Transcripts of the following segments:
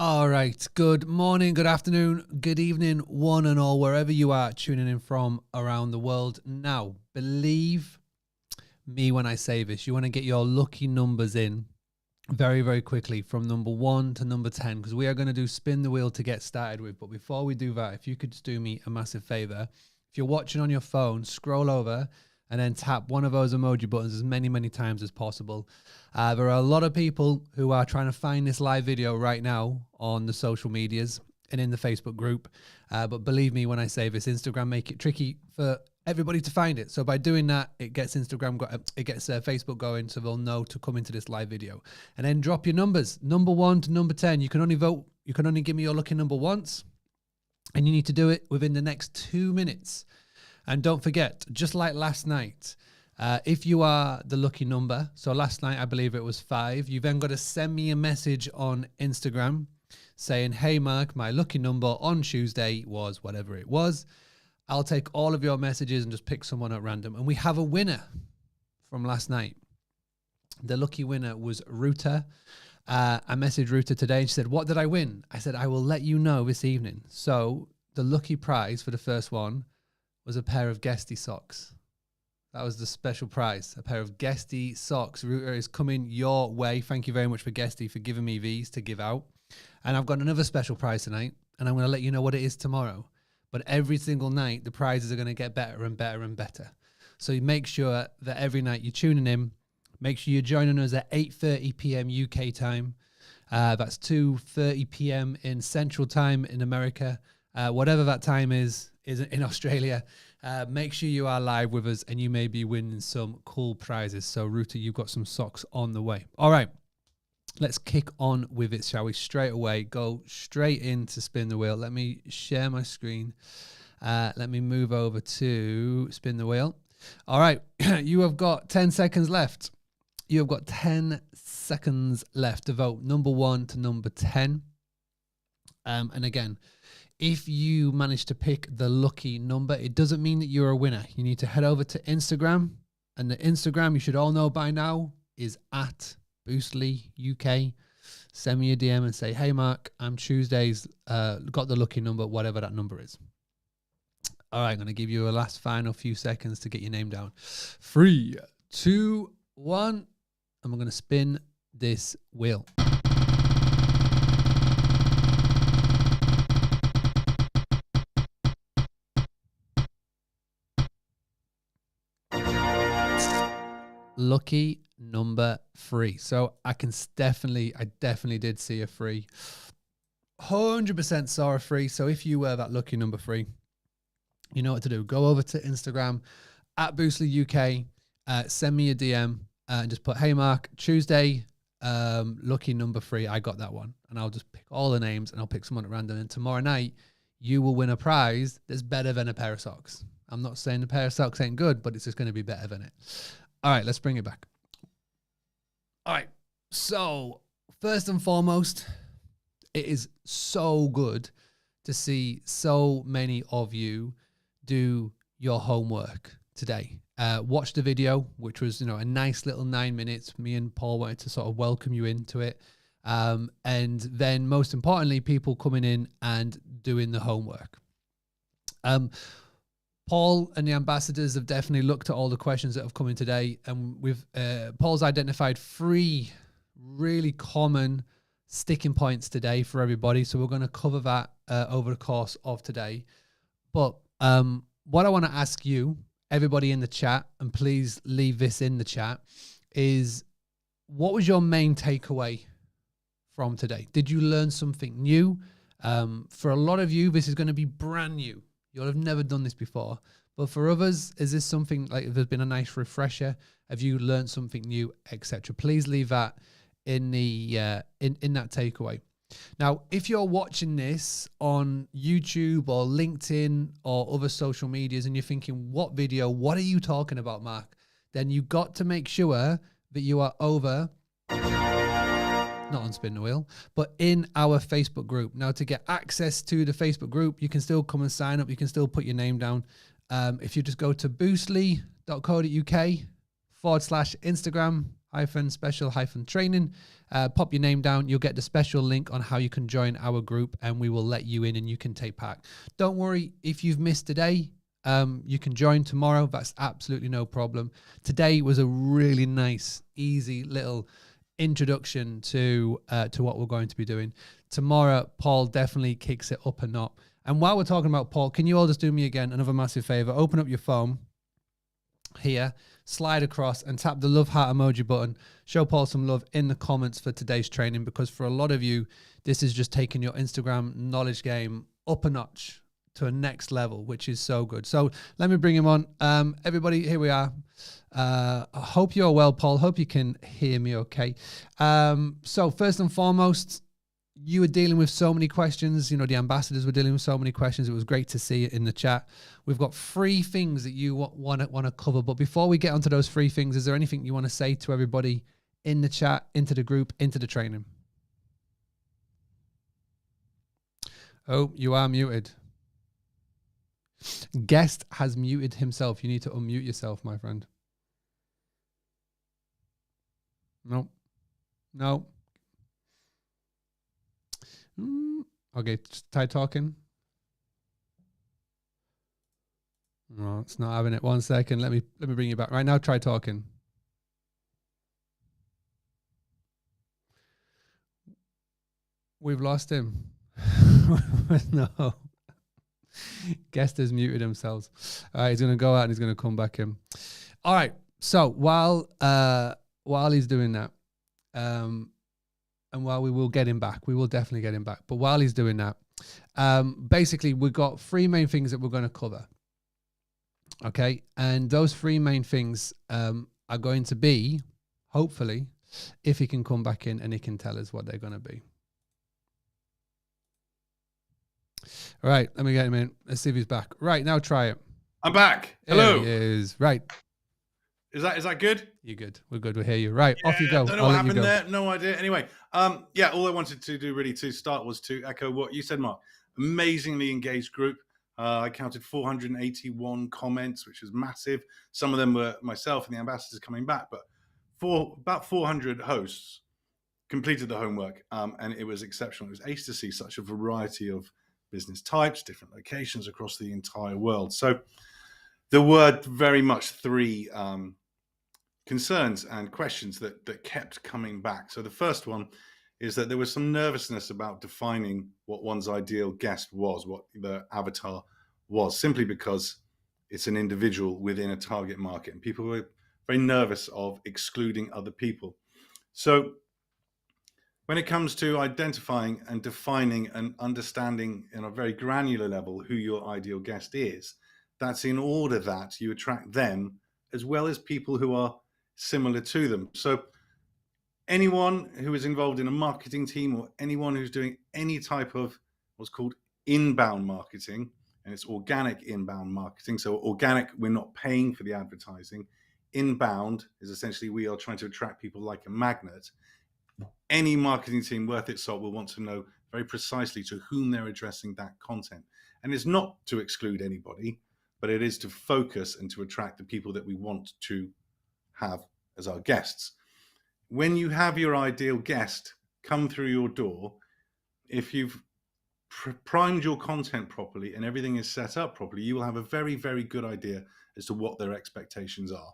All right. Good morning, good afternoon, good evening, one and all, wherever you are tuning in from around the world. Now, believe me when I say this, you want to get your lucky numbers in very, very quickly from number 1 to number 10, because we are going to do spin the wheel to get started with. But before we do that, if you could just do me a massive favor, if you're watching on your phone, scroll over and then tap one of those emoji buttons as many times as possible. There are a lot of people who are trying to find this live video right now on the social medias and in the Facebook group. But believe me when I say this, Instagram make it tricky for everybody to find it. So by doing that, it gets Facebook going, so they'll know to come into this live video. And then drop your numbers, number 1 to number 10. You can only vote. You can only give me your lucky number once, and you need to do it within the next 2 minutes. And don't forget, just like last night, if you are the lucky number, so last night I believe it was 5, you then got to send me a message on Instagram saying, hey Mark, my lucky number on Tuesday was whatever it was. I'll take all of your messages and just pick someone at random. And we have a winner from last night. The lucky winner was Ruta. I messaged Ruta today and she said, what did I win? I said, I will let you know this evening. So the lucky prize for the first one was a pair of Guesty socks. That was the special prize, a pair of Guesty socks. Ruta is coming your way. Thank you very much for Guesty for giving me these to give out. And I've got another special prize tonight, and I'm going to let you know what it is tomorrow. But every single night, the prizes are going to get better and better and better. So you make sure that every night you're tuning in. Make sure you're joining us at 8:30 p.m. UK time. That's 2:30 p.m. in Central Time in America. Whatever that time is in Australia. Make sure you are live with us, and you may be winning some cool prizes. So, Ruta, you've got some socks on the way. All right, let's kick on with it, shall we? Straight away, go straight into spin the wheel. Let me share my screen. Let me move over to spin the wheel. All right, you have got 10 seconds left. You have got 10 seconds left to vote number 1 to number 10. And again, if you manage to pick the lucky number, it doesn't mean that you're a winner. You need to head over to Instagram, and the Instagram, you should all know by now, is at Boostly UK. Send me a DM and say, hey Mark, I'm Tuesday's got the lucky number, whatever that number is. All right, I'm going to give you a last final few seconds to get your name down. 3, 2, 1, and we're going to spin this wheel. Lucky number 3. So I definitely did see a 3. 100% saw a 3. So if you were that lucky number 3, you know what to do. Go over to Instagram at Boostly UK, send me a DM and just put, hey Mark, Tuesday, lucky number 3. I got that one. And I'll just pick all the names and I'll pick someone at random. And tomorrow night, you will win a prize that's better than a pair of socks. I'm not saying the pair of socks ain't good, but it's just going to be better than it. All right, let's bring it back. All right, so first and foremost, it is so good to see so many of you do your homework today. Watch the video, which was, a nice little 9 minutes. Me and Paul wanted to sort of welcome you into it. And then most importantly, people coming in and doing the homework. Paul and the ambassadors have definitely looked at all the questions that have come in today, and Paul's identified 3 really common sticking points today for everybody. So we're going to cover that over the course of today. But what I want to ask you, everybody in the chat, and please leave this in the chat, is what was your main takeaway from today? Did you learn something new? For a lot of you, this is going to be brand new. You'll have never done this before. But for others, is this something like there's been a nice refresher? Have you learned something new, etc.? Please leave that in the in that takeaway. Now, if you're watching this on YouTube or LinkedIn or other social medias and you're thinking, what are you talking about, Mark? Then you got to make sure that you are over, not on Spin the Wheel, but in our Facebook group. Now, to get access to the Facebook group, you can still come and sign up. You can still put your name down. If you just go to boostly.co.uk/Instagram, debrief-special-training. Pop your name down. You'll get the special link on how you can join our group, and we will let you in and you can take part. Don't worry if you've missed today. You can join tomorrow. That's absolutely no problem. Today was a really nice, easy little introduction to what we're going to be doing. Tomorrow, Paul definitely kicks it up a notch. And while we're talking about Paul, can you all just do me again another massive favor? Open up your phone here, slide across and tap the love heart emoji button. Show Paul some love in the comments for today's training, because for a lot of you, this is just taking your Instagram knowledge game up a notch to a next level, which is so good. So let me bring him on. Everybody, here we are. I hope you're well, Paul. Hope you can hear me okay. So first and foremost, you were dealing with so many questions. You know, the ambassadors were dealing with so many questions. It was great to see it in the chat. We've got 3 things that you want to cover. But before we get onto those 3 things, is there anything you want to say to everybody in the chat, into the group, into the training? Oh, you are muted. Guest has muted himself. You need to unmute yourself, my friend. No. No. Okay, try talking. No, it's not having it. 1 second. Let me bring you back. Right now, try talking. We've lost him. No. Guest has muted themselves. All right, he's going to go out and he's going to come back in. All right. So while he's doing that, and while we will get him back, we will definitely get him back. But while he's doing that, basically we've got 3 main things that we're going to cover. Okay. And those 3 main things are going to be, hopefully, if he can come back in and he can tell us what they're going to be. All right, let me get him in. Let's see if he's back. Right, now try it. I'm back. Hello. There he is. Right. Is that good? You're good. We're good. We hear you. Right, yeah, off you go. I don't know what happened there. No idea. Anyway, yeah, all I wanted to do really to start was to echo what you said, Mark. Amazingly engaged group. I counted 481 comments, which was massive. Some of them were myself and the ambassadors coming back, but about 400 hosts completed the homework, and it was exceptional. It was ace to see such a variety of business types, different locations across the entire world. So there were very much 3 concerns and questions that kept coming back. So the first one is that there was some nervousness about defining what one's ideal guest was, what the avatar was, simply because it's an individual within a target market, and people were very nervous of excluding other people. So when it comes to identifying and defining and understanding in a very granular level who your ideal guest is, that's in order that you attract them as well as people who are similar to them. So anyone who is involved in a marketing team, or anyone who's doing any type of what's called inbound marketing, and it's organic inbound marketing. So organic, we're not paying for the advertising. Inbound is essentially we are trying to attract people like a magnet. Any marketing team worth its salt will want to know very precisely to whom they're addressing that content. And it's not to exclude anybody, but it is to focus and to attract the people that we want to have as our guests. When you have your ideal guest come through your door, if you've primed your content properly and everything is set up properly, you will have a very, very good idea as to what their expectations are.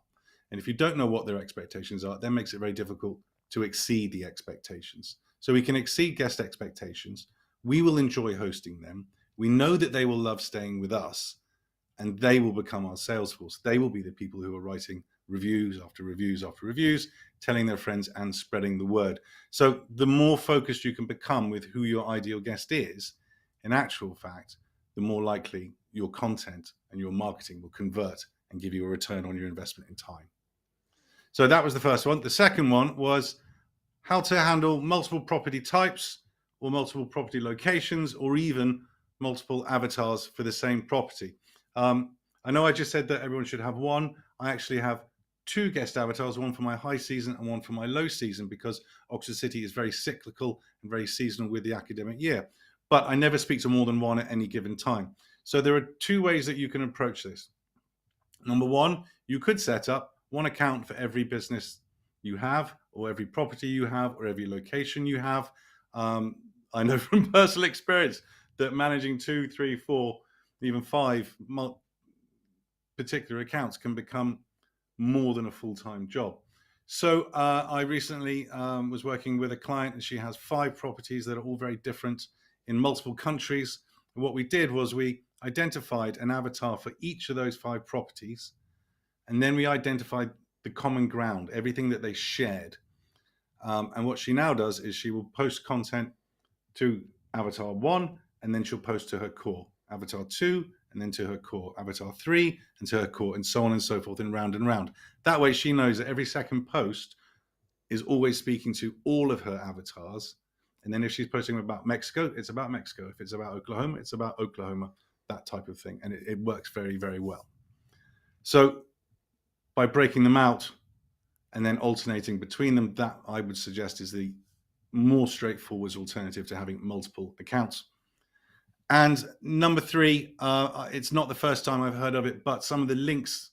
And if you don't know what their expectations are, that makes it very difficult to exceed the expectations. So we can exceed guest expectations. We will enjoy hosting them. We know that they will love staying with us, and they will become our sales force. They will be the people who are writing reviews after reviews after reviews, telling their friends and spreading the word. So the more focused you can become with who your ideal guest is, in actual fact, the more likely your content and your marketing will convert and give you a return on your investment in time. So that was the first one. The second one was how to handle multiple property types or multiple property locations or even multiple avatars for the same property. I know I just said that everyone should have one. I actually have 2 guest avatars, one for my high season and one for my low season, because Oxford City is very cyclical and very seasonal with the academic year. But I never speak to more than one at any given time. So there are 2 ways that you can approach this. Number 1, you could set up one account for every business you have, or every property you have, or every location you have. I know from personal experience that managing 2, 3, 4, even 5 particular accounts can become more than a full-time job. So I recently was working with a client, and she has 5 properties that are all very different in multiple countries. And what we did was we identified an avatar for each of those 5 properties, and then we identified the common ground, everything that they shared. And what she now does is she will post content to avatar 1, and then she'll post to her core, avatar 2, and then to her core, avatar 3, and to her core, and so on and so forth, and round and round. That way she knows that every second post is always speaking to all of her avatars. And then if she's posting about Mexico, it's about Mexico. If it's about Oklahoma, it's about Oklahoma, that type of thing. And it works very, very well. So by breaking them out and then alternating between them, that I would suggest is the more straightforward alternative to having multiple accounts. And number 3, it's not the first time I've heard of it, but some of the links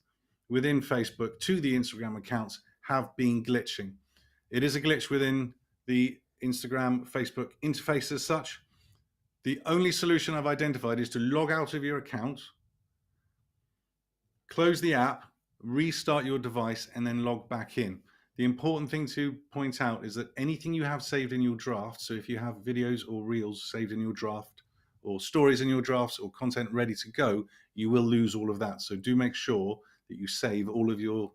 within Facebook to the Instagram accounts have been glitching. It is a glitch within the Instagram Facebook interface as such. The only solution I've identified is to log out of your account, close the app, restart your device, and then log back in. The important thing to point out is that anything you have saved in your draft, so if you have videos or reels saved in your draft, or stories in your drafts, or content ready to go, you will lose all of that. So do make sure that you save all of your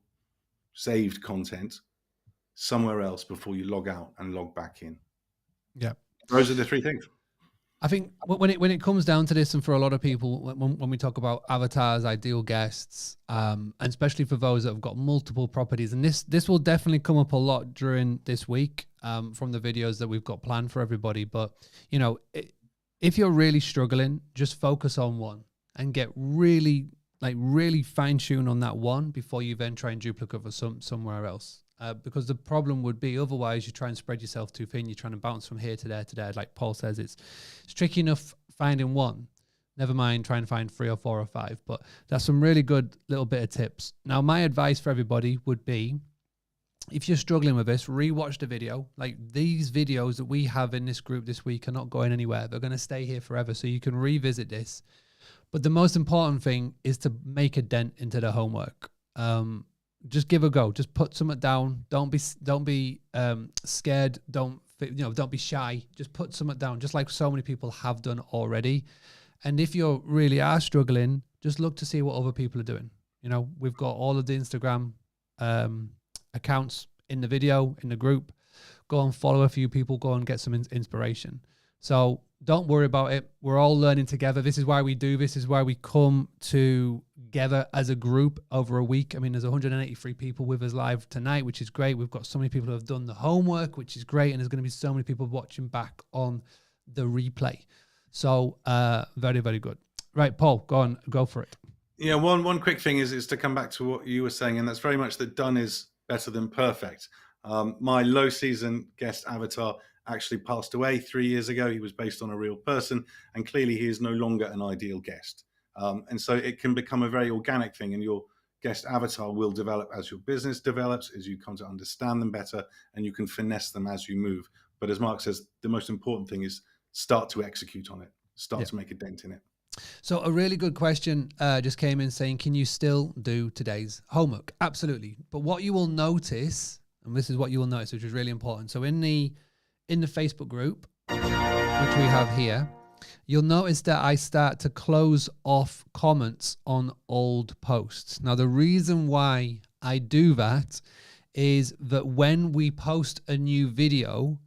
saved content somewhere else before you log out and log back in. Yeah. Those are the 3 things. I think when it comes down to this, and for a lot of people, when we talk about avatars, ideal guests, and especially for those that have got multiple properties, and this will definitely come up a lot during this week from the videos that we've got planned for everybody. But, you know, if you're really struggling, just focus on one and get really fine tune on that one before you then try and duplicate for somewhere else. Because the problem would be otherwise you try and spread yourself too thin. You're trying to bounce from here to there to there. Like Paul says, it's tricky enough finding one. Never mind trying to find 3 or 4 or 5. But that's some really good little bit of tips. Now, my advice for everybody would be, if you're struggling with this, rewatch the video. Like, these videos that we have in this group this week are not going anywhere. They're going to stay here forever. So you can revisit this. But the most important thing is to make a dent into the homework. Just give a go. Just put something down. Don't be scared. Don't be shy. Just put something down, just like so many people have done already. And if you really are struggling, just look to see what other people are doing. You know, we've got all of the Instagram accounts in the video, in the group. Go and follow a few people. Go and get some inspiration. So don't worry about it. We're all learning together. This is why we do. This is why we come together as a group over a week. I mean, there's 183 people with us live tonight, which is great. We've got so many people who have done the homework, which is great. And there's going to be so many people watching back on the replay. So very, very good. Right, Paul, go for it. Yeah, one quick thing is to come back to what you were saying, and that's very much that done is better than perfect. My low season guest avatar actually passed away 3 years ago. He was based on a real person, and clearly he is no longer an ideal guest. And so it can become a very organic thing, and your guest avatar will develop as your business develops, as you come to understand them better, and you can finesse them as you move. But as Mark says, the most important thing is start to execute on it, start to make a dent in it. So a really good question just came in saying, can you still do today's homework? Absolutely. But what you will notice, and this is what you will notice, which is really important. So in the Facebook group, which we have here, you'll notice that I start to close off comments on old posts. Now, the reason why I do that is that when we post a new video,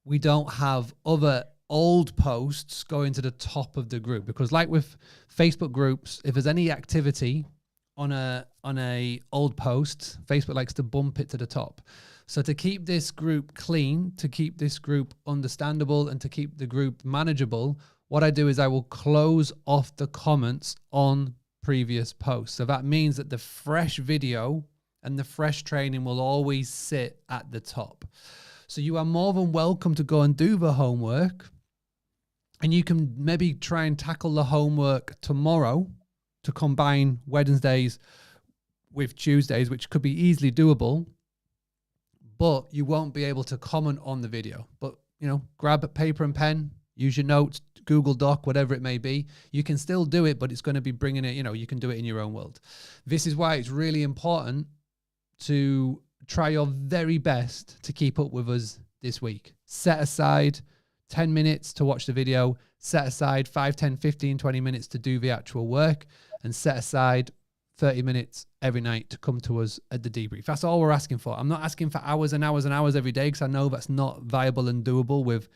we don't have other old posts going to the top of the group, because like with Facebook groups, if there's any activity on a old post, Facebook likes to bump it to the top. So to keep this group clean, to keep this group understandable, and to keep the group manageable, what I do is I will close off the comments on previous posts. So that means that the fresh video and the fresh training will always sit at the top. So you are more than welcome to go and do the homework, and you can maybe try and tackle the homework tomorrow to combine Wednesdays with Tuesdays, which could be easily doable. but you won't be able to comment on the video. But, you know, grab a paper and pen, use your notes, Google Doc, whatever it may be. You can still do it, but it's going to be bringing it, you know, you can do it in your own world. This is why it's really important to try your very best to keep up with us this week. Set aside 10 minutes to watch the video, set aside 5, 10, 15, 20 minutes to do the actual work, and set aside 30 minutes every night to come to us at the debrief. That's all we're asking for. I'm not asking for hours and hours and hours every day, because I know that's not viable and doable with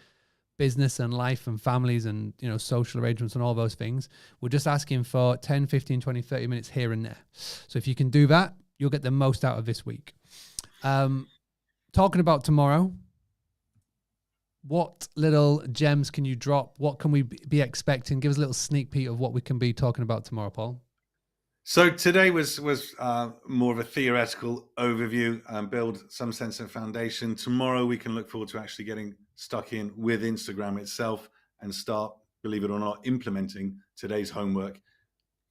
business and life and families and, you know, social arrangements and all those things. We're just asking for 10, 15, 20, 30 minutes here and there. So if you can do that, you'll get the most out of this week. Talking about tomorrow, what little gems can you drop? What can we be expecting? Give us a little sneak peek of what we can be talking about tomorrow, Paul. So today was more of a theoretical overview and build some sense of foundation. Tomorrow we can look forward to actually getting stuck in with Instagram itself and start, believe it or not, implementing today's homework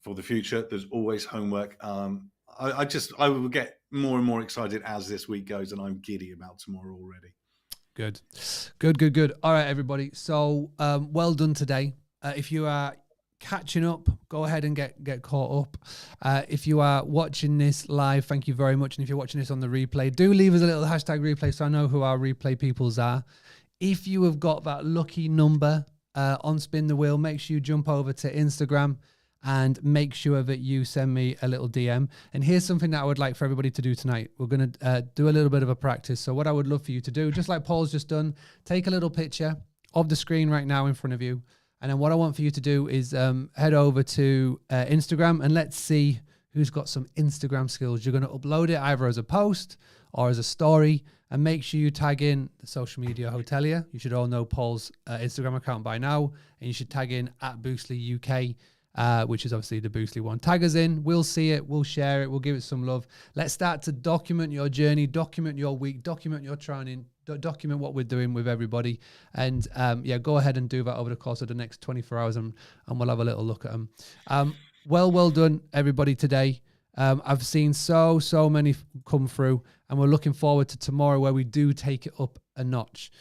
for the future. There's always homework. I will get more and more excited as this week goes, and I'm giddy about tomorrow already. Good. All right, everybody. So well done today. If you are catching up, go ahead and get caught up. If you are watching this live, thank you very much. And if you're watching this on the replay, do leave us a little hashtag replay so I know who our replay peoples are. If you have got that lucky number on Spin the Wheel, make sure you jump over to Instagram and make sure that you send me a little DM. And here's something that I would like for everybody to do tonight. We're going to do a little bit of a practice. So what I would love for you to do, just like Paul's just done, take a little picture of the screen right now in front of you. And then what I want for you to do is head over to Instagram, and let's see who's got some Instagram skills. You're going to upload it either as a post or as a story, and make sure you tag in the social media hotelier. You should all know Paul's Instagram account by now, and you should tag in @Boostly UK. Which is obviously the Boostly one. Tag us in, we'll see it, we'll share it, we'll give it some love. Let's start to document your journey, document your week, document your training, document what we're doing with everybody. And yeah, go ahead and do that over the course of the next 24 hours and we'll have a little look at them. Well done, everybody, today. I've seen so many come through, and we're looking forward to tomorrow where we do take it up a notch.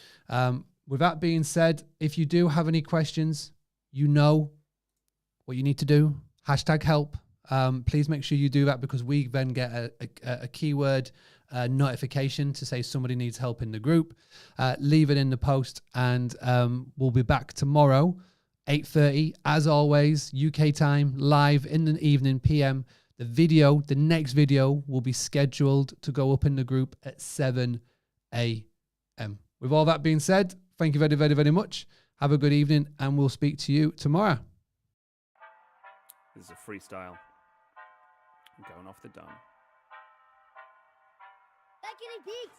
With that being said, if you do have any questions, you know what you need to do, #help. Please make sure you do that, because we then get a keyword notification to say somebody needs help in the group. Leave it in the post, and we'll be back tomorrow, 8:30, as always, UK time, live in the evening, PM. The next video will be scheduled to go up in the group at 7 a.m. With all that being said, thank you very, very, very much. Have a good evening, and we'll speak to you tomorrow. This is a freestyle. I'm going off the dome.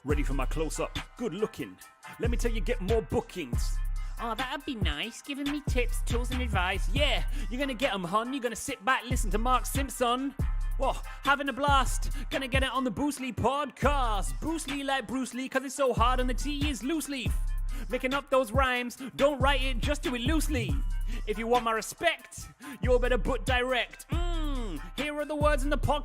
Ready for my close-up? Good looking. Let me tell you, get more bookings. Oh, that'd be nice. Giving me tips, tools, and advice. Yeah, you're gonna get them, hun. You're gonna sit back, listen to Mark Simpson. Whoa, having a blast. Gonna get it on the Boostly podcast. Boostly like Bruce Lee, cause it's so hard and the T is loose leaf. Making up those rhymes, don't write it, just do it loosely. If you want my respect, you better put direct. Here are the words in the podcast.